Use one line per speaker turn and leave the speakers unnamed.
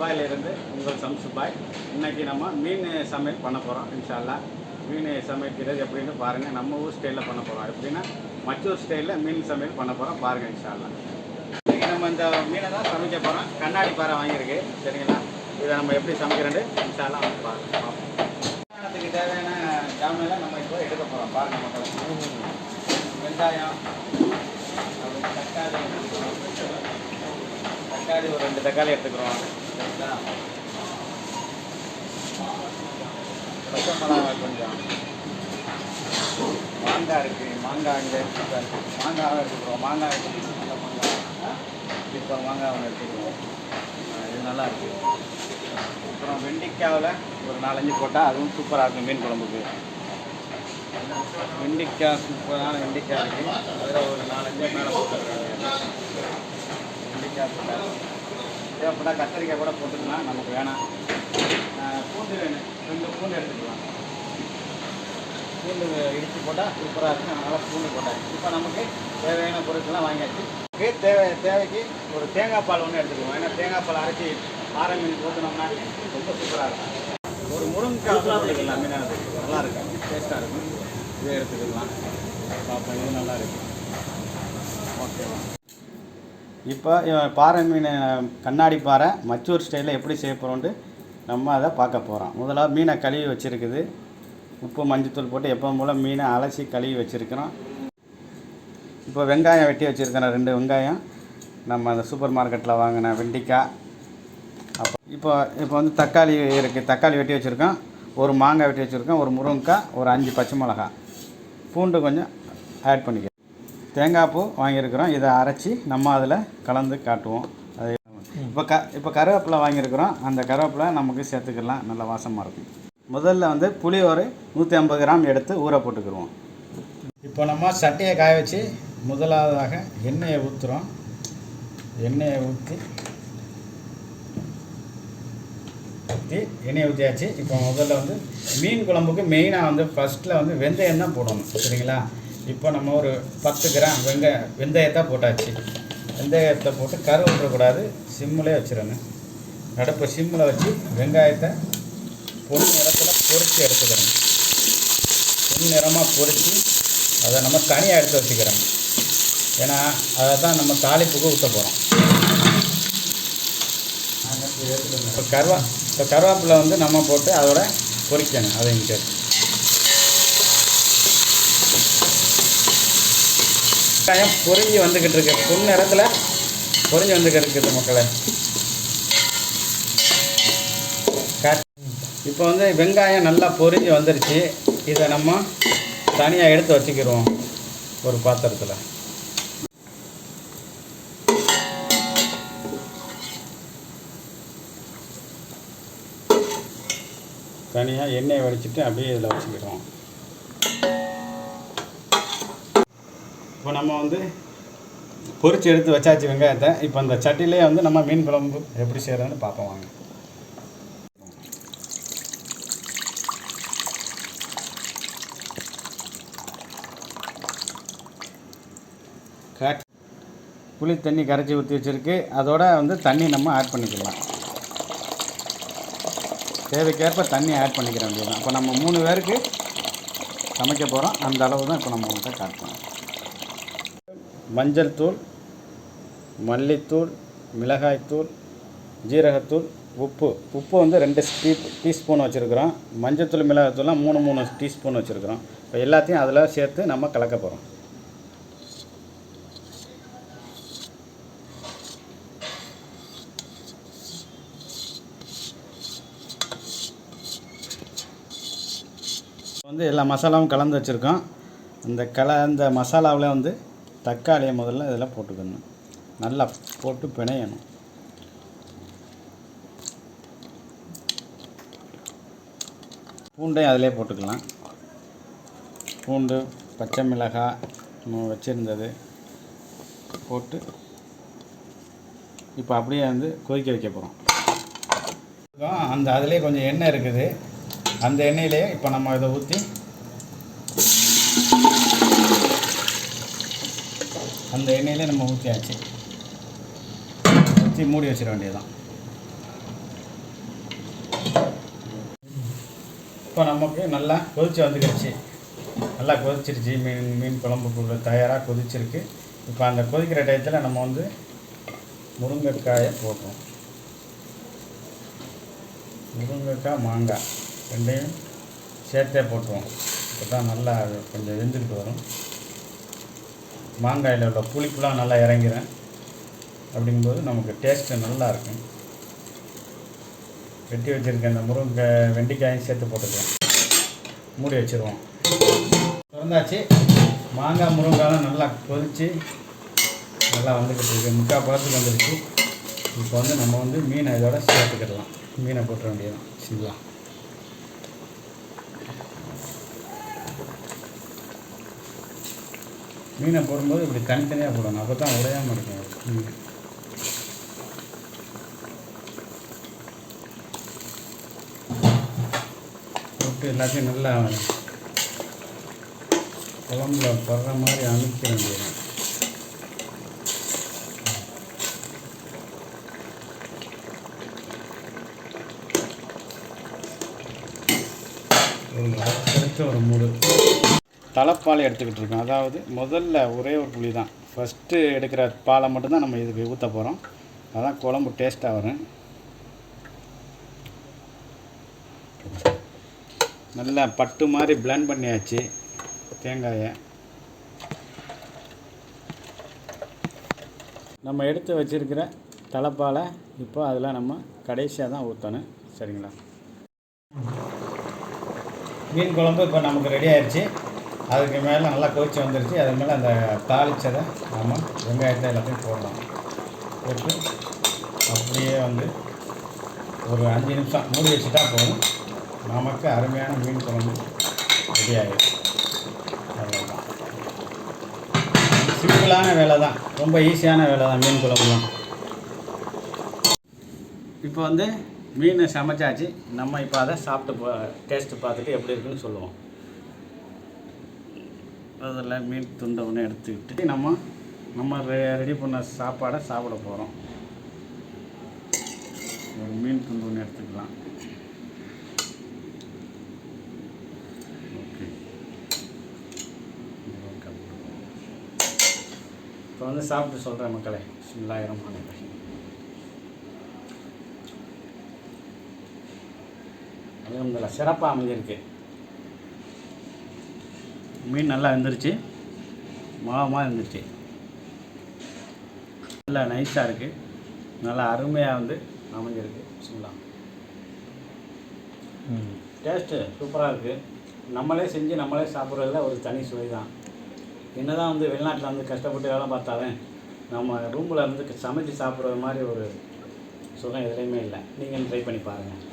துபாயிலிருந்து உங்கள் சம்சு பாய். இன்றைக்கி நம்ம மீன் சமையல் பண்ண போகிறோம். இன்ஷா அல்லாஹ் மீன் சமைக்கிறது எப்படின்னு பாருங்கள். நம்ம ஊர் ஸ்டைலில் பண்ண போகிறோம். எப்படின்னா மற்றொரு ஸ்டைலில் மீன் சமையல் பண்ண போகிறோம். பாருங்கள் இன்ஷா அல்லாஹ். இன்றைக்கி நம்ம இந்த மீனை தான் சமைக்க போகிறோம். கண்ணாடி பாறை வாங்கியிருக்கு, சரிங்களா? இதை நம்ம எப்படி சமைக்கிறேன்னு இன்ஷா அல்லாஹ் பார்ப்போம். அதுக்கு தேவையான ஜாமெல்லாம் நம்ம இப்போ எடுக்க போகிறோம். பாருங்கள் மக்கள், வெங்காயம், தக்காளி ஒரு 2 தக்காளி எடுத்துக்கிறோம், சரிங்களா? பச்சை மிளகாய் கொஞ்சம், மாங்காய் இருக்குது, மாங்காய் இங்கே மாங்காவை எடுத்துக்கிறோம். மாங்காய் நல்ல மாங்காய், இப்போ மாங்காய் ஒன்று எடுத்துக்கிறோம். இது நல்லா இருக்குது. அப்புறம் வெண்டைக்காவில் ஒரு 4-5 போட்டால் அதுவும் சூப்பராக இருக்கும் மீன் குழம்புக்கு. வெண்டைக்காய் சூப்பரான வெண்டைக்காய் இருக்குது. அதில் ஒரு 4-5 மேலே போட்டுருக்காங்க. வெண்டைக்காய் போட்டால் தேவைப்பட்டால் கத்திரிக்காய் கூட போட்டுக்கலாம், நமக்கு வேணாம். பூண்டு வேணும், 2 பூண்டு எடுத்துக்கலாம். பூண்டு இடித்து போட்டால் சூப்பராக இருக்கும். அதனால் பூண்டு போட்டாச்சு. இப்போ நமக்கு தேவையான பொருட்கள்லாம் வாங்கியாச்சு. தேவைக்கு ஒரு தேங்காய் பால் ஒன்று எடுத்துக்குவோம். ஏன்னா தேங்காய் பால் அரைச்சி ஆரை மீன் ஊற்றினோம்னா ரொம்ப சூப்பராக இருக்கும். ஒரு முருங்கைக்காய் போட்டுக்கலாம், மீனானது நல்லா இருக்கும், டேஸ்ட்டாக இருக்கும். இதை எடுத்துக்கலாம். பார்ப்போம், இது நல்லா இருக்குது. ஓகேவா? இப்போ பாறை மீன், கண்ணாடி பாறை மச்சூர் ஸ்டைலில் எப்படி செய்ய போகிறோன்ட்டு நம்ம அதை பார்க்க போகிறோம். முதலாக மீனை கழுவி வச்சுருக்குது. உப்பு மஞ்சத்தூள் போட்டு எப்பவும் போல் மீனை அலசி கழுவி வச்சுருக்கிறோம். இப்போ வெங்காயம் வெட்டி வச்சுருக்கிறோம், 2 வெங்காயம். நம்ம அந்த சூப்பர் மார்க்கெட்டில் வாங்கின வெண்டைக்காய். இப்போ வந்து தக்காளி இருக்குது, தக்காளி வெட்டி வச்சுருக்கோம். ஒரு மாங்காய் வெட்டி வச்சுருக்கோம். ஒரு முருங்கைக்காய், ஒரு 5 பச்சை மிளகாய், பூண்டு கொஞ்சம் ஆட் பண்ணிக்கிறோம். தேங்காய் பூ வாங்கியிருக்கிறோம். இதை அரைச்சி நம்ம அதில் கலந்து காட்டுவோம். அது இப்போ கருவேப்பிலை வாங்கியிருக்கிறோம். அந்த கருவேப்பிலை நமக்கு சேர்த்துக்கலாம், நல்ல வாசமாக இருக்கும். முதல்ல வந்து புளி ஒரு 150 கிராம் எடுத்து ஊற போட்டுக்கிடுவோம். இப்போ நம்ம சட்டியை காய வச்சு முதலாவதாக எண்ணெயை ஊற்றுறோம். எண்ணெயை ஊற்றியாச்சு. இப்போ முதல்ல வந்து மீன் குழம்புக்கு மெயினாக வந்து ஃபஸ்ட்டில் வந்து வெந்தயம் தான் போடணும், சரிங்களா? இப்போ நம்ம ஒரு 10 கிராம் வெந்தயத்தை போட்டாச்சு. வெந்தயத்தை போட்டு கரு விட்டுறக்கூடாது, சிம்மிலே வச்சிடணும். அடுப்பை சிம்மில் வச்சு வெங்காயத்தை பொன் நிறத்தில் பொரித்து எடுத்துக்கிறோம். பொன் நிறமாக பொரித்து அதை நம்ம தனியாக எடுத்து வச்சுக்கிறோம். ஏன்னா அதை தான் நம்ம தாளிப்புக்கு ஊற்ற போகிறோம். இப்போ கருவேப்பிலை வந்து நம்ம போட்டு அதோட பொரிக்கணும். அதை இங்கே வெங்காயம் பொரிஞ்சு வந்துக்கிட்டு இருக்கு, பொன் நிறத்தில் பொரிஞ்சு வந்துக்கிட்டு இருக்குது மக்களை. இப்போ வந்து வெங்காயம் நல்லா பொரிஞ்சு வந்துருச்சு. இதை நம்ம தனியாக எடுத்து வச்சுக்கிடுவோம் ஒரு பாத்திரத்தில். தனியாக எண்ணெயை வடிச்சிட்டு அப்படியே இதில் வச்சுக்கிடுவோம். இப்போ நம்ம வந்து பொரிச்சு எடுத்து வச்சாச்சு வெங்காயத்தை. இப்போ அந்த சட்டிலே வந்து நம்ம மீன் குழம்பு எப்படி செய்கிறதுன்னு பார்ப்போம் வாங்க. புளி தண்ணி கரைச்சி ஊற்றி வச்சுருக்கு. அதோட வந்து தண்ணி நம்ம ஆட் பண்ணிக்கலாம். தேவைக்கேற்ப தண்ணி ஆட் பண்ணிக்கிற வேண்டியதான். இப்போ நம்ம 3 பேருக்கு சமைக்க போகிறோம். அந்த அளவு தான் இப்போ நம்ம வந்து காட்டுறோம். மஞ்சள் தூள், மல்லித்தூள், மிளகாய்த்தூள், ஜீரகத்தூள், உப்பு வந்து 2 டீஸ்பூன் வச்சுருக்குறோம். மஞ்சள் மிளகாய்த்தூள்லாம் 3 டீஸ்பூன் வச்சுருக்குறோம். இப்போ எல்லாத்தையும் அதில் சேர்த்து நம்ம கலக்க போகிறோம். வந்து எல்லா மசாலாவும் கலந்து வச்சுருக்கோம். இந்த மசாலாவில் வந்து தக்காளியை முதல்ல இதில் போட்டுக்கணும். நல்லா போட்டு பிணையணும். பூண்டையும் அதிலே போட்டுக்கலாம். பூண்டு, பச்சை மிளகாய் நம்ம வச்சுருந்தது போட்டு இப்போ அப்படியே வந்து கொதிக்க வைக்க போகிறோம். அந்த அதிலே கொஞ்சம் எண்ணெய் இருக்குது. அந்த எண்ணெயிலே இப்போ நம்ம இதை ஊற்றி அந்த எண்ணெயிலே நம்ம ஊற்றியாச்சு. ஊற்றி மூடி வச்சிட வேண்டியதுதான். இப்போ நமக்கு நல்லா கொதிச்சு வந்துக்கிடுச்சு. நல்லா கொதிச்சிருச்சு. மீன் குழம்புக்குள்ள தயாராக கொதிச்சிருக்கு. இப்போ அந்த கொதிக்கிற டயத்தில் நம்ம வந்து முருங்கைக்காயை போடுறோம். முருங்கைக்காய் மாங்காய் ரெண்டையும் சேர்த்தே போட்டுருவோம். இப்போ தான் நல்லா கொஞ்சம் வெந்துக்கிட்டு வரும். மாங்காயில் உள்ள புளிப்புலாம் நல்லா இறங்கிறேன். அப்படிங்கும்போது நமக்கு டேஸ்ட்டு நல்லாயிருக்கும். வெட்டி வச்சுருக்க அந்த வெண்டைக்காயும் சேர்த்து போட்டுக்கலாம். மூடி வச்சுருவோம். திறந்தாச்சு. மாங்காய் முருங்காயெலாம் நல்லா கொதித்து நல்லா வந்துக்கிட்டு இருக்குது. முக்கால் பழத்துக்கு வந்துடுச்சு. இப்போ வந்து நம்ம வந்து மீனை இதோட சேர்த்துக்கிடலாம். மீனை போட்டுற வேண்டியதான். சிம்பிளாக மீனை போடும்போது இப்படி தனித்தனியாக போடணும். அப்போ தான் உடையாமல் இருக்கும் மீன். போட்டு எல்லாத்தையும் நல்லா குழம்புல படுற மாதிரி அமுக்க வேண்டியது. ஒரு மூடு தலைப்பால் எடுத்துக்கிட்டு இருக்கோம். அதாவது முதல்ல ஒரே ஒரு புளி தான். ஃபஸ்ட்டு எடுக்கிற பாலை மட்டும்தான் நம்ம இதுக்கு ஊற்ற போகிறோம். அதான் குழம்பு டேஸ்ட்டாக வரும். நல்லா பட்டு மாதிரி பிளெண்ட் பண்ணியாச்சு தேங்காயை. நம்ம எடுத்து வச்சுருக்கிற தலைப்பாலை இப்போ அதில் நம்ம கடைசியாக தான் ஊற்றணும். சரிங்களா? மீன் குழம்பு இப்போ நமக்கு ரெடி ஆயிடுச்சு. அதுக்கு மேலே நல்லா கொதிச்சு வந்துடுச்சு. அது மேலே அந்த தாளிச்சதை நம்ம வெங்காயத்தை எல்லாத்தையும் போடலாம். போட்டு அப்படியே வந்து ஒரு 5 நிமிஷம் மூடி வச்சுட்டா போதும். நமக்கு அருமையான மீன் குழம்பு ரெடி ஆகிடும். அவ்வளோதான். சிம்பிளான வேலை தான். ரொம்ப ஈஸியான வேலை தான் மீன் குழம்புலாம். இப்போ வந்து மீன் சமைச்சாச்சு. நம்ம இப்போ அதை சாப்பிட்டு டேஸ்ட்டு பார்த்துட்டு எப்படி இருக்குன்னு சொல்லுவோம். அதில் மீன் துண்டை ஒன்று எடுத்துக்கிட்டு நம்ம ரெடி பண்ண சாப்பாடை சாப்பிட போகிறோம். ஒரு மீன் துண்டு ஒன்று எடுத்துக்கலாம். ஓகே. இப்போ வந்து சாப்பிட்டு சொல்கிறேன் மக்களே. பிஸ்மில்லாஹிர் அல்ஹம்துலில்லாஹ். சிறப்பாக அமைஞ்சிருக்கு. மீன் நல்லா வெந்துருச்சு. மாவமாக இருந்துச்சு. நல்லா நைஸாக இருக்குது. நல்லா அருமையாக வந்து அமைஞ்சிருக்கு. சொல்லலாம். டேஸ்ட்டு சூப்பராக இருக்குது. நம்மளே செஞ்சு நம்மளே சாப்பிட்றதுல ஒரு தனி சுவை தான். என்ன தான் வந்து வெளிநாட்டில் வந்து கஷ்டப்பட்டு வேலை பார்த்தாலும் நம்ம ரூமில் இருந்து சமைச்சு சாப்பிட்றது மாதிரி ஒரு சுகம் எதுலேயுமே இல்லை. நீங்கள் ட்ரை பண்ணி பாருங்கள்.